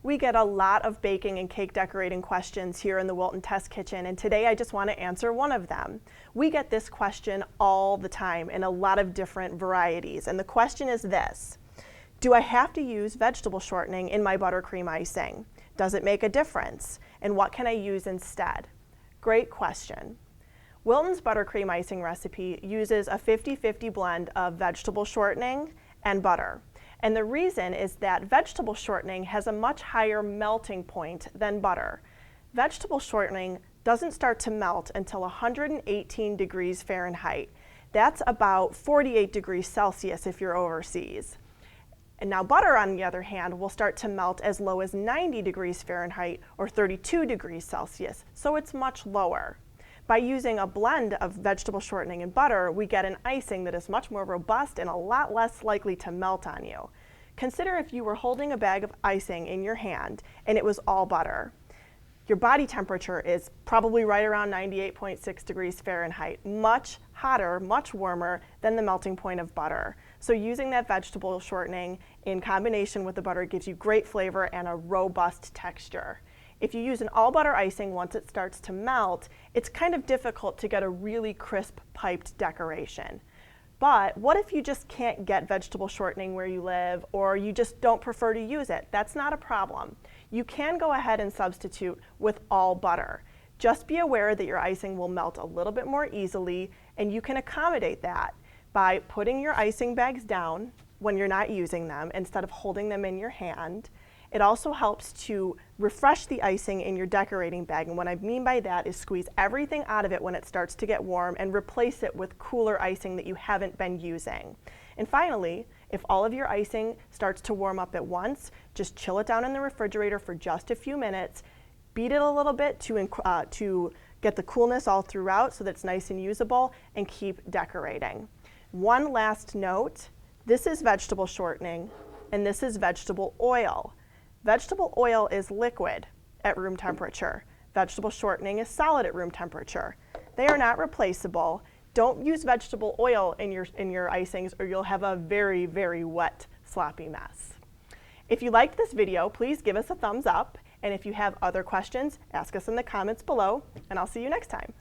We get a lot of baking and cake decorating questions here in the Wilton Test Kitchen, and today I just want to answer one of them. We get this question all the time in a lot of different varieties, and the question is this: do I have to use vegetable shortening in my buttercream icing? Does it make a difference? And what can I use instead? Great question. Wilton's Buttercream Icing recipe uses a 50-50 blend of vegetable shortening and butter. And the reason is that vegetable shortening has a much higher melting point than butter. Vegetable shortening doesn't start to melt until 118 degrees Fahrenheit. That's about 48 degrees Celsius if you're overseas. And now butter, on the other hand, will start to melt as low as 90 degrees Fahrenheit or 32 degrees Celsius, so it's much lower. By using a blend of vegetable shortening and butter, we get an icing that is much more robust and a lot less likely to melt on you. Consider if you were holding a bag of icing in your hand and it was all butter. Your body temperature is probably right around 98.6 degrees Fahrenheit, much hotter, much warmer than the melting point of butter. So using that vegetable shortening in combination with the butter gives you great flavor and a robust texture. If you use an all butter icing, once it starts to melt, it's kind of difficult to get a really crisp piped decoration. But what if you just can't get vegetable shortening where you live, or you just don't prefer to use it? That's not a problem. You can go ahead and substitute with all butter. Just be aware that your icing will melt a little bit more easily, and you can accommodate that by putting your icing bags down when you're not using them instead of holding them in your hand. It also helps to refresh the icing in your decorating bag, and what I mean by that is squeeze everything out of it when it starts to get warm and replace it with cooler icing that you haven't been using. And finally, if all of your icing starts to warm up at once, just chill it down in the refrigerator for just a few minutes, beat it a little bit to get the coolness all throughout so that it's nice and usable, and keep decorating. One last note, this is vegetable shortening and this is vegetable oil. Vegetable oil is liquid at room temperature. Vegetable shortening is solid at room temperature. They are not replaceable. Don't use vegetable oil in your icings or you'll have a very, very wet, sloppy mess. If you liked this video, please give us a thumbs up. And if you have other questions, ask us in the comments below, and I'll see you next time.